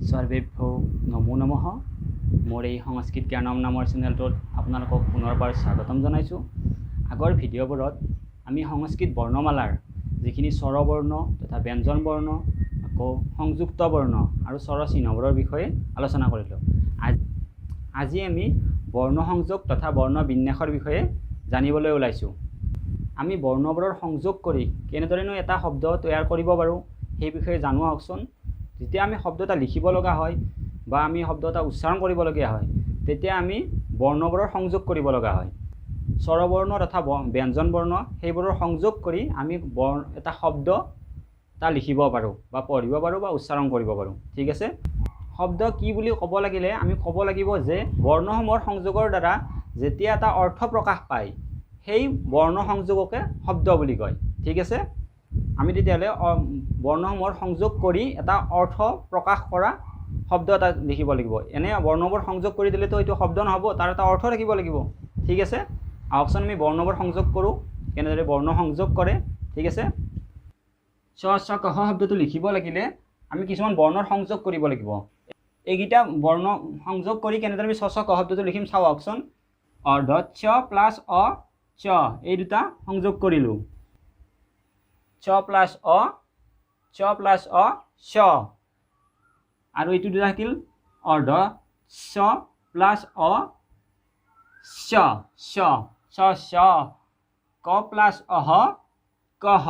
सर्वेभ्यो नमो नमः। मोर এই সংস্কৃত জ্ঞানম নামৰ চেনেলটোত আপোনালোকক পুনৰবাৰ স্বাগতম জনাইছোঁ। আগৰ ভিডিঅ'বোৰত আমি সংস্কৃত বৰ্ণমালাৰ যিখিনি স্বৰবৰ্ণ তথা ব্যঞ্জন বৰ্ণ আকৌ সংযুক্ত বৰ্ণ আৰু স্বৰ চিহ্নবোৰৰ বিষয়ে আলোচনা কৰিলোঁ। আজি আমি বৰ্ণ সংযোগ তথা বৰ্ণ বিন্যাসৰ বিষয়ে জানিবলৈ ওলাইছোঁ। আমি বৰ্ণবোৰৰ সংযোগ কৰি কেনেদৰেনো এটা শব্দ তৈয়াৰ কৰিব পাৰোঁ সেই বিষয়ে জানো আহকচোন। যেতিয়া আমি শব্দ এটা লিখিব লগা হয় বা আমি শব্দ এটা উচ্চাৰণ কৰিবলগীয়া হয় তেতিয়া আমি বৰ্ণবোৰৰ সংযোগ কৰিব লগা হয়। স্বৰবৰ্ণ তথা ব্যঞ্জন বৰ্ণ সেইবোৰৰ সংযোগ কৰি আমি এটা শব্দ এটা লিখিব পাৰোঁ বা পঢ়িব পাৰোঁ বা উচ্চাৰণ কৰিব পাৰোঁ। ঠিক আছে, শব্দ কি বুলি ক'ব লাগিলে আমি ক'ব লাগিব যে বৰ্ণসমূহৰ সংযোগৰ দ্বাৰা যেতিয়া এটা অৰ্থ প্ৰকাশ পায় সেই বৰ্ণ সংযোগকে শব্দ বুলি কয়। ঠিক আছে, আমি তেতিয়াহ'লে বৰ্ণসমূহৰ সংযোগ কৰি এটা অৰ্থ প্ৰকাশ কৰা শব্দ এটা লিখিব লাগিব। এনে বৰ্ণবোৰ সংযোগ কৰি দিলেতো এইটো শব্দ নহ'ব, তাৰ এটা অৰ্থ থাকিব লাগিব। ঠিক আছে, আহকচোন আমি বৰ্ণবোৰ সংযোগ কৰোঁ, কেনেদৰে বৰ্ণ সংযোগ কৰে। ঠিক আছে, চ ছ ক খ শব্দটো লিখিব লাগিলে আমি কিছুমান বৰ্ণৰ সংযোগ কৰিব লাগিব। এইকেইটা বৰ্ণ সংযোগ কৰি কেনেদৰে আমি চ ছ ক শব্দটো লিখিম চাওঁ আহকচোন। অৰ্ধ চ প্লাছ অ চ এই দুটা সংযোগ কৰিলোঁ। চ প্লাছ অ চ প্লাছ অ চ আৰু এইটো দুটা থাকিল অৰ্ধ চ প্লাছ অ চ চ চ চ ক প্লাছ অহ কহ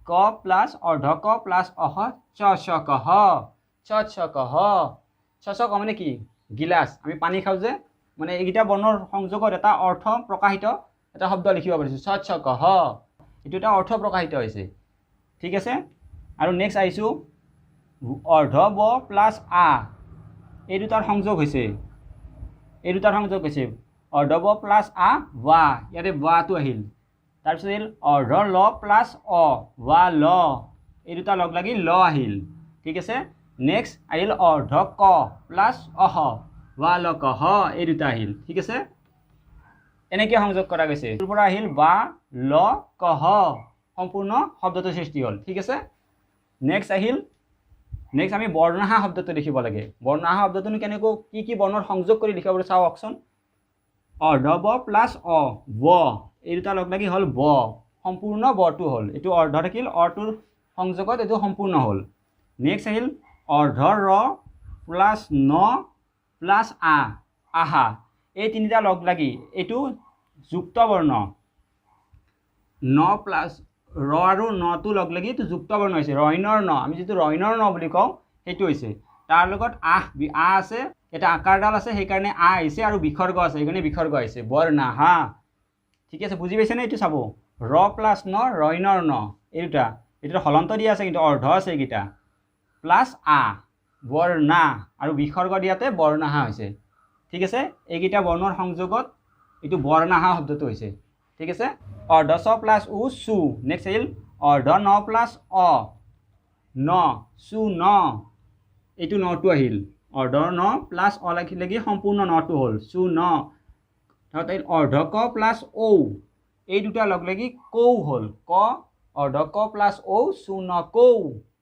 ক প্লাছ অৰ্ধ ক প্লাছ অহ চ ছ কহ চ ছ কহ চ ছ ক মানে কি? গিলাচ। আমি পানী খাওঁ যে, মানে এইকেইটা বৰ্ণৰ সংযোগত এটা অৰ্থ প্ৰকাশিত এটা শব্দ লিখিব পাৰিছোঁ। চ ছ কহ এইটো এটা অৰ্থ প্ৰকাশিত হৈছে। ঠিক আছে, আৰু নেক্সট আহিছোঁ অৰ্ধ ব প্লাছ আ এই দুটাৰ সংযোগ হৈছে। অৰ্ধ ব প্লাছ আ ৱা, ইয়াতে ৱাটো আহিল। তাৰপিছত আহিল অৰ্ধ ল প্লাছ অ ৱা ল এই দুটা লগ লাগি ল আহিল। ঠিক আছে, নেক্সট আহিল অৰ্ধ ক প্লাছ অহ ৱা ল কহ এই দুটা আহিল। ঠিক আছে, এনেকৈ সংযোগ কৰা গৈছে। তোৰ পৰা আহিল বা ল কহ, সম্পূৰ্ণ শব্দটো সৃষ্টি হ'ল। ঠিক আছে, নেক্সট আমি বৰ্ণাহা শব্দটো লিখিব লাগে। বৰ্ণাহা শব্দটোনো কেনেকৈ কি বৰ্ণৰ সংযোগ কৰি লিখিব পাৰোঁ চাওঁ আহকচোন। অৰ্ধ ব প্লাছ অ ব এই দুটা লগ লাগি হ'ল ব, সম্পূৰ্ণ বটো হ'ল। এইটো অৰ্ধ থাকিল, অটোৰ সংযোগত এইটো সম্পূৰ্ণ হ'ল। নেক্সট আহিল অৰ্ধ ৰ প্লাছ ন প্লাছ আ আহা এই তিনিটা লগ লাগি এইটো যুক্ত বৰ্ণ। ন প্লাছ ৰ আৰু নটো লগ লাগি এইটো যুক্ত বৰ্ণ হৈছে। ৰইনৰ ন, আমি যিটো ৰইনৰ ন বুলি কওঁ সেইটো হৈছে। তাৰ লগত আ আছে, এটা আকাৰডাল আছে সেইকাৰণে আ আহিছে, আৰু বিসৰ্গ আছে সেইকাৰণে বিসৰ্গ আহিছে। বৰ্ণাহা। ঠিক আছে, বুজি পাইছেনে? এইটো চাব, ৰ প্লাছ ন ৰইনৰ ন এই দুটা, এইটো হলন্ত দিয়া আছে কিন্তু অৰ্ধ আছে এইকেইটা, প্লাছ আ বৰ্ণা আৰু বিসৰ্গ দিয়াতে বৰ্ণাহা হৈছে। ঠিক আছে, এইকেইটা বৰ্ণৰ সংযোগত এইটো বৰ্ণাহা শব্দটো হৈছে। ঠিক আছে, অৰ্ধ চ প্লাছ উ চু। নেক্সট আহিল অৰ্ধ ন প্লাছ অ ন চু ন এইটো নটো আহিল। অৰ্ধ ন প্লাছ অ লাগি সম্পূৰ্ণ নটো হ'ল চু ন। তাৰপিছত আহিল অৰ্ধ ক প্লাছ ঔ এই দুটা লগ লাগি কৌ হ'ল। ক অৰ্ধ ক প্লাছ ঔ চু ন কৌ,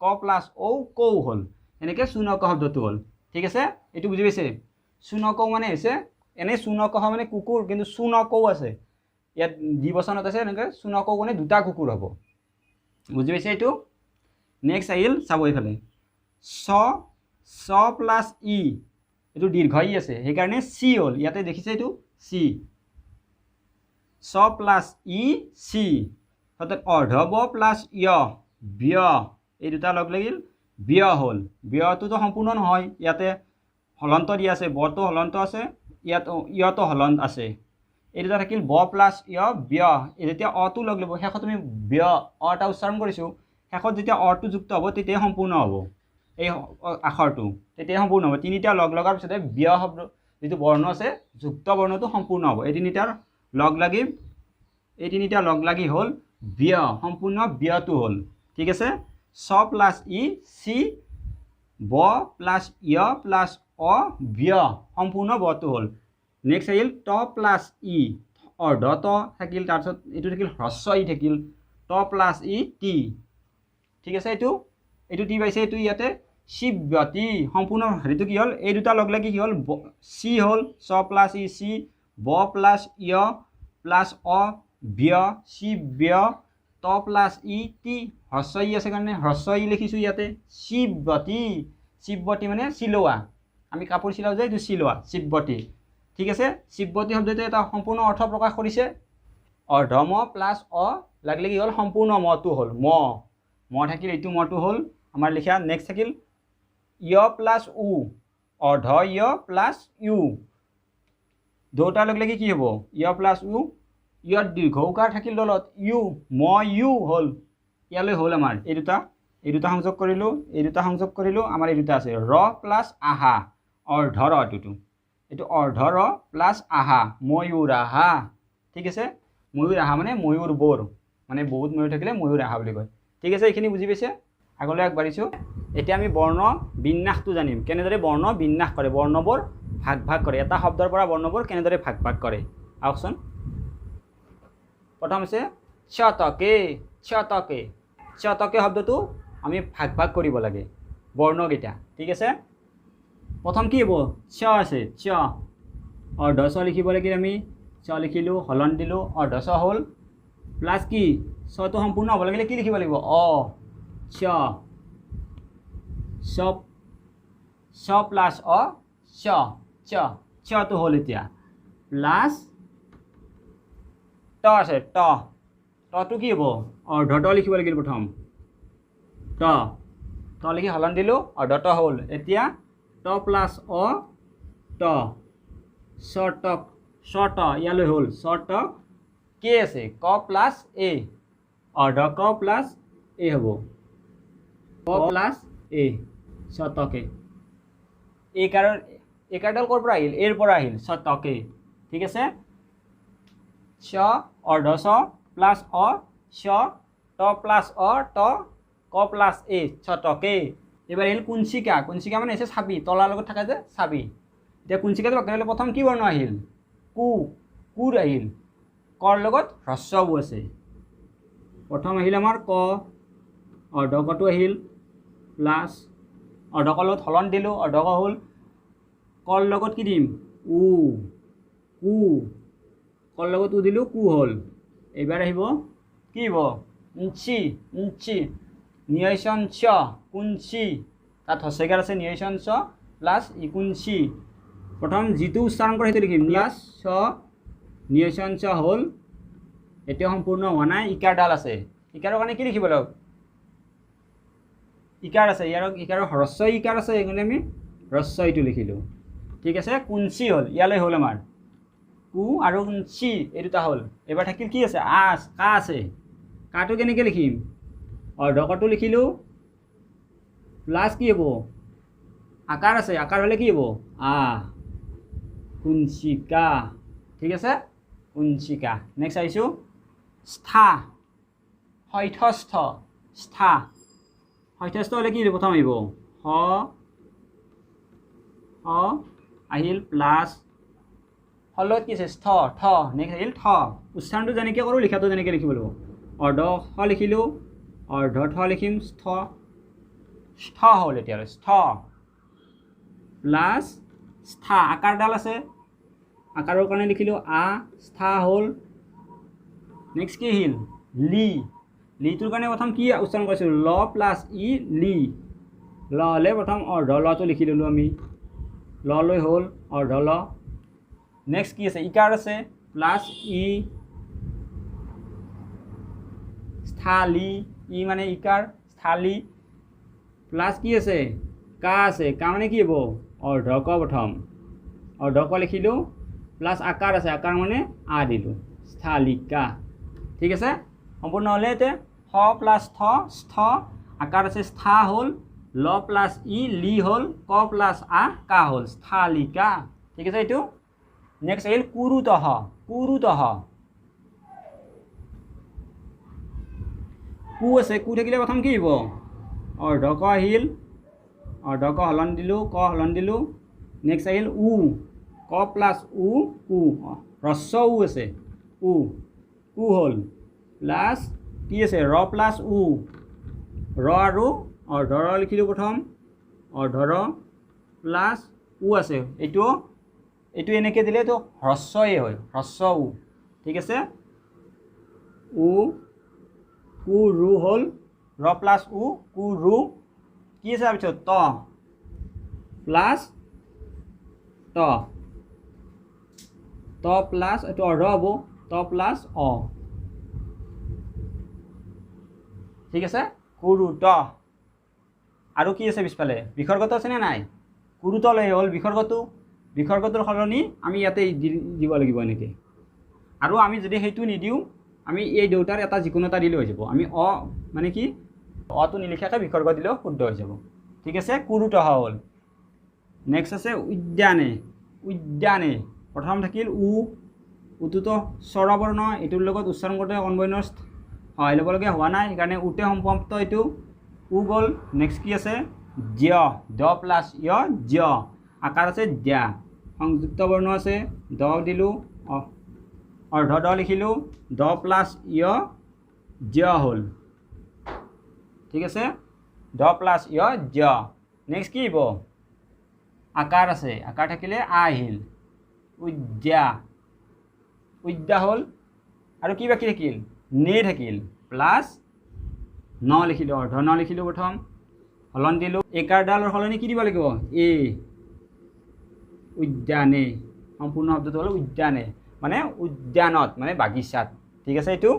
ক প্লাছ ঔ কৌ হ'ল। এনেকৈ চু ন ক শব্দটো হ'ল। ঠিক আছে, এইটো বুজি পাইছে? চু ন কৌ মানে হৈছে, এনেই চু ন কহ মানে কুকুৰ, কিন্তু চু ন কৌ আছে ইয়াত দ্বিবচনত আছে, এনেকৈ চু ন কৌ মানে দুটা কুকুৰ হ'ব। বুজি পাইছে এইটো? নেক্সট আহিল চাব এইফালে চ প্লাছ ই এইটো দীৰ্ঘ ই আছে সেইকাৰণে চি হ'ল। ইয়াতে দেখিছে এইটো চি, চ প্লাছ ই চি। অৰ্থাৎ অৰ্ধ ব প্লাছ য় ব্য এই দুটা লগ লাগিল ব্য হ'ল। ব্যটোতো সম্পূৰ্ণ নহয়, ইয়াতে হলন্ত দিয়া আছে, বটো হলন্ত আছে, ইয়াত য়তো হলন্ত আছে। এই দুটা থাকিল ব প্লাছ য় ব্য। যেতিয়া অটো লগ ল'ব শেষত আমি ব্য অ এটা উচ্চাৰণ কৰিছোঁ, শেষত যেতিয়া অটো যুক্ত হ'ব তেতিয়াই সম্পূৰ্ণ হ'ব। এই আখৰটো তেতিয়াই সম্পূৰ্ণ হ'ব। তিনিটা লগ লগাৰ পিছতে ব্য শব্দ যিটো বৰ্ণ আছে যুক্ত বৰ্ণটো সম্পূৰ্ণ হ'ব। এই তিনিটা লগ লাগি হ'ল ব্য, সম্পূৰ্ণ ব্যটো হ'ল। ঠিক আছে, চ প্লাছ ই চি ব প্লাছ য় প্লাছ অ ব্য সম্পূৰ্ণ বটো হ'ল। নেক্সট আহিল ত প্লাছ ই অৰ্ধ ত থাকিল, তাৰপিছত এইটো থাকিল হ্ৰস্ব ই থাকিল ত প্লাছ ই টি। ঠিক আছে, এইটো টি পাইছে, এইটো ইয়াতে শিব্যতি সম্পূৰ্ণ হেৰিটো কি হ'ল এই দুটা লগ লাগি কি হ'ল চি হ'ল চ প্লাছ ই চি ব প্লাছ য় প্লাছ অ ব্য শিব্য ত প্লাছ ই টি হ্ৰস্ব ই আছে কাৰণে হ্ৰস্ব ই লিখিছোঁ ইয়াতে শিব্যতি শিব্যতি মানে চিলোৱা আমি কাপোৰ চিলাওঁ যে এইটো চিলোৱা শিব্যতি ঠিক আছে শিব্যতি শব্দটোৱে এটা সম্পূৰ্ণ অৰ্থ প্ৰকাশ কৰিছে অৰ্ধম প্লাছ অ লাগিলে কি হ'ল সম্পূৰ্ণ মটো হ'ল ম থাকিল এইটো মটো হ'ল আমাৰ লিখা নেক্সট থাকিল য় প্লাছ উ অৰ্ধ য় প্লাছ ইউ দুটা লগ লাগি কি হ'ব য় প্লাছ উ ইয়াত দীৰ্ঘ উকাৰ থাকিল দলত ইউ ইউ হ'ল ইয়ালৈ হ'ল আমাৰ এই দুটা সংযোগ কৰিলোঁ আমাৰ এই দুটা আছে ৰ প্লাছ আহা অৰ্ধৰ এইটো অৰ্ধৰ প্লাছ আহা ময়ূৰ আহা ঠিক আছে ময়ূৰ আহা মানে ময়ূৰ বৰ মানে বহুত ময়ূৰ থাকিলে ময়ূৰ আহা বুলি কয় ঠিক আছে এইখিনি বুজি পাইছে আগলৈ আগবাঢ়িছোঁ এতিয়া আমি বৰ্ণ বিন্যাসটো জানিম কেনেদৰে বৰ্ণ বিন্যাস কৰে বৰ্ণবোৰ ভাগ কৰে এটা শব্দৰ পৰা বৰ্ণবোৰ কেনেদৰে ভাগ কৰে আহকচোন প্ৰথম আছে ছতকে শব্দটো আমি ভাগ কৰিব লাগে বৰ্ণকেইটা ঠিক আছে প্ৰথম কি হ'ব ছ আছে ছ অৰ্ধ ছ লিখিব লাগিল আমি ছ লিখিলোঁ হলন দিলোঁ অৰ্ধ ছ হ'ল প্লাছ কি ছটো সম্পূৰ্ণ হ'ব লাগিলে কি লিখিব লাগিব অ ছ প্লাছ অ ছটো হ'ল এতিয়া প্লাছ ট আছে টটো কি হ'ব অৰ্ধ ট লিখিব লাগিল প্ৰথম ট লিখি হলন দিলোঁ অৰ্ধ ট হ'ল এতিয়া ট প্লাছ অ ট ছ ট ইয়ালৈ হ'ল ছ ট কে আছে ক প্লাছ এ অৰ্ধ ক প্লাছ এ হ'ব ক প্লাছ এ ছটকে এইকাৰডাল ক'ৰ পৰা আহিল এৰ পৰা আহিল ছটকে ঠিক আছে ছ অৰ্ধ ছ প্লাছ অ ছ ট প্লাছ অ ট ক প্লাছ এ ছটকে এবাৰ আহিল কুঞ্চিকা মানে হৈছে চাবি তলাৰ লগত থাকে যে চাবি এতিয়া কুঞ্চিকাটো বাক্য হ'লে প্ৰথম কি বৰ্ণ আহিল কুৰ আহিল কৰ লগত হ্ৰস্বও আছে প্ৰথম আহিল আমাৰ ক অৰ্ধ কটো আহিল প্লাছ অৰ্ধ ক লগত হলন দিলোঁ অৰ্ধ ক হ'ল কৰ লগত কি দিম কৰ লগত উ দিলোঁ কু হ'ল এইবাৰ আহিব কি হ'ব ইঞ্চি নিয়চন চ কুঞ্চি তাত হস্যইকাৰ আছে নিয়চন চ প্লাছ ইকুঞ্চি প্ৰথম যিটো উচ্চাৰণ কৰে সেইটো লিখিম নিয়াছ ছ নিয়চন চ হ'ল এতিয়া সম্পূৰ্ণ হোৱা নাই ইকাৰডাল আছে ইকাৰৰ কাৰণে কি লিখিব লাগিব ইকাৰ আছে ইকাৰৰ হ্ৰস্ব ইকাৰ আছে সেইকাৰণে আমি হ্ৰস্ব ইটো লিখিলোঁ ঠিক আছে কুঞ্চি হ'ল ইয়ালৈ হ'ল আমাৰ কু আৰু কুঞ্চি এই দুটা হ'ল এবাৰ থাকিল কি আছে কা আছে কাটো কেনেকৈ লিখিম অৰ্ধ কটো লিখিলোঁ প্লাছ কি হ'ব আকাৰ আছে আকাৰ হ'লে কি হ'ব কুঞ্চিকা ঠিক আছে কুঞ্চিকা নেক্সট আহিছোঁ হয়থস্থ হ'লে কি প্ৰথম আহিব আহিল প্লাছ হলত কি আছে ঠ নেক্সট আহিল ঠ উচ্চাৰণটো যেনেকৈ কৰোঁ লিখাটো যেনেকৈ লিখিব লাগিব অৰ্ধ স লিখিলোঁ অৰ্ধ ঠ লিখিম স্থ হ'ল এতিয়ালৈ স্থ প্লাছ স্থা আকাৰডাল আছে আকাৰৰ কাৰণে লিখিলোঁ স্থা হ'ল নেক্সট কি আহিল লিটোৰ কাৰণে প্ৰথম কি উচ্চাৰণ কৰিছিলোঁ ল প্লাছ ই লি ল হ'লে প্ৰথম অৰ্ধ লটো লিখি ল'লোঁ আমি লৈ হ'ল অৰ্ধ ল নেক্সট কি আছে ইকাৰ আছে প্লাছ ই স্থালি ই মানে ইকাৰ স্থালি প্লাছ কি আছে কা আছে কা মানে কি হ'ব অৰ্ধ ক প্ৰথম অৰ্ধ ক লিখিলোঁ প্লাছ আকাৰ আছে আকাৰ মানে দিলোঁ স্থালিকা ঠিক আছে সম্পূৰ্ণ হ'লে এতিয়া স প্লাছ স্থ আকাৰ আছে স্থা হ'ল ল প্লাছ ই লি হ'ল ক প্লাছ কা হ'ল স্থালিকা ঠিক আছে এইটো নেক্সট আহিল কুৰুতহ কু আছে কু থাকিলে প্ৰথম কি হ'ব অৰ্ধ ক আহিল অৰ্ধ ক হলন দিলোঁ ক হলন দিলোঁ নেক্সট আহিল ক প্লাছ কু হ্ৰস্ব আছে কু হ'ল প্লাছ কি আছে ৰ প্লাছ ৰ আৰু অৰ্ধ ৰ লিখিলোঁ প্ৰথম অৰ্ধৰ প্লাছ উ আছে এইটো এনেকৈ দিলে এইটো হ্ৰস্বই হয় হ্ৰস্ব উ ঠিক আছে উ কু ৰু হ'ল ৰ প্লাছ উ কু ৰু কি আছে তাৰপিছত ত প্লাছ ত প্লাছ এইটো অৰ্ধ হ'ব ত প্লাছ অ ঠিক আছে কুৰুত আৰু কি আছে পিছফালে বিসৰ্গটো আছেনে নাই কুৰুত লৈ হ'ল বিসৰ্গটোৰ সলনি আমি ইয়াতে দিব লাগিব এনেকৈ আৰু আমি যদি সেইটো নিদিওঁ আমি এই দুটাৰ এটা যিকোনো এটা দিলে হৈ যাব আমি অ মানে কি অটো নিলিখাকৈ বিসৰ্গ দিলেও শুদ্ধ হৈ যাব ঠিক আছে কুৰুত হ'ল নেক্সট আছে উদ্যানে প্ৰথম থাকিল উটোতো স্বৰবৰ্ণ এইটোৰ লগত উচ্চাৰণ কৰোঁতে কনবৰ্ণৰ সহায় ল'বলগীয়া হোৱা নাই সেইকাৰণে উতে সমাপ্ত এইটো উ গ'ল নেক্সট কি আছে জ্য দ প্লাছ য় জ্য আকাৰ আছে দ্যা সংযুক্ত বৰ্ণ আছে দ দিলোঁ অৰ্ধ দ লিখিলোঁ দ প্লাছ য় জ্য হ'ল ঠিক আছে দ প্লাছ য় জ্য নেক্সট কি হ'ব আকাৰ আছে আকাৰ থাকিলে আ আহিল উদ্যা হ'ল আৰু কি বাকী থাকিল নে থাকিল প্লাছ ন লিখিলোঁ অৰ্ধ ন লিখিলোঁ প্ৰথম হলন দিলোঁ একাৰডালৰ সলনি কি দিব লাগিব উদ্যানে সম্পূৰ্ণ শব্দটো হ'ল উদ্যানে মানে উদ্যানত মানে বাগিচাত ঠিক আছে এইটো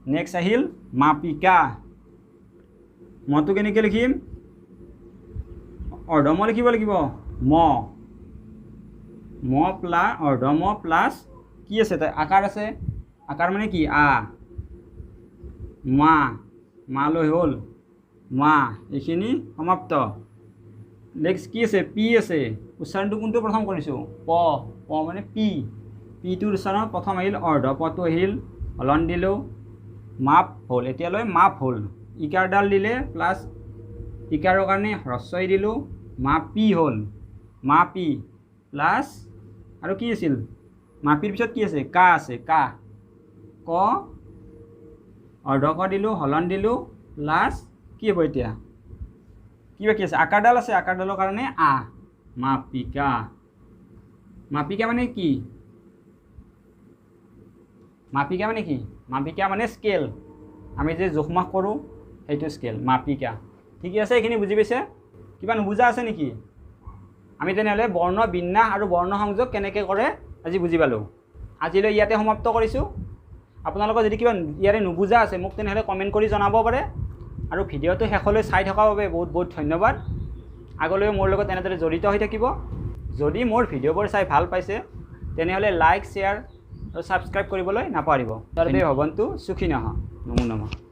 নেক্সট আহিল মাপিকা মটো কেনেকৈ লিখিম অৰ্ধ ম লিখিব লাগিব ম প্লাছ অৰ্ধ ম প্লাছ কি আছে তাই আকাৰ আছে আকাৰ মানে কি মালৈ হ'ল মা এইখিনি সমাপ্ত নেক্সট কি আছে পি আছে উচ্চাৰণটো কোনটো প্ৰথম কৰিছোঁ প মানে পিটোৰ উচ্চাৰণ প্ৰথম আহিল অৰ্ধ পটো আহিল হলন দিলোঁ মাপ হ'ল এতিয়ালৈ মাপ হ'ল ইকাৰডাল দিলে প্লাছ ইকাৰৰ কাৰণে হ্ৰস্বই দিলোঁ মাপি হ'ল মাপি প্লাছ আৰু কি আছিল মাপিৰ পিছত কি আছে কা আছে ক অৰ্ধ ক দিলোঁ হলন দিলোঁ প্লাছ কি হ'ব এতিয়া কি বাকী আছে আকাৰডাল আছে আকাৰডালৰ কাৰণে মাপিকা মানে কি মাপিকা মানে স্কেল আমি যে জোখমাখ কৰোঁ সেইটো স্কেল মাপিকা ঠিকে আছে এইখিনি বুজি পাইছে কিবা নুবুজা আছে নেকি আমি তেনেহ'লে বৰ্ণ বিন্যাস আৰু বৰ্ণ সংযোগ কেনেকৈ কৰে আজি বুজি পালোঁ আজিলৈ ইয়াতে সমাপ্ত কৰিছোঁ আপোনালোকৰ যদি কিবা ইয়াৰে নুবুজা আছে মোক তেনেহ'লে কমেণ্ট কৰি জনাব পাৰে আৰু ভিডিঅ'টো শেষলৈ চাই থকাৰ বাবে বহুত ধন্যবাদ আগলৈ মোৰ লগত এনেদৰে জড়িত হৈ থাকিব যদি মোৰ ভিডিঅ'বোৰ চাই ভাল পাইছে তেনেহ'লে লাইক শ্বেয়াৰ আৰু ছাবস্ক্ৰাইব কৰিবলৈ নাপাহৰিব তাৰ বাবে ভৱন্তু সুখী নহ নমো নমঃ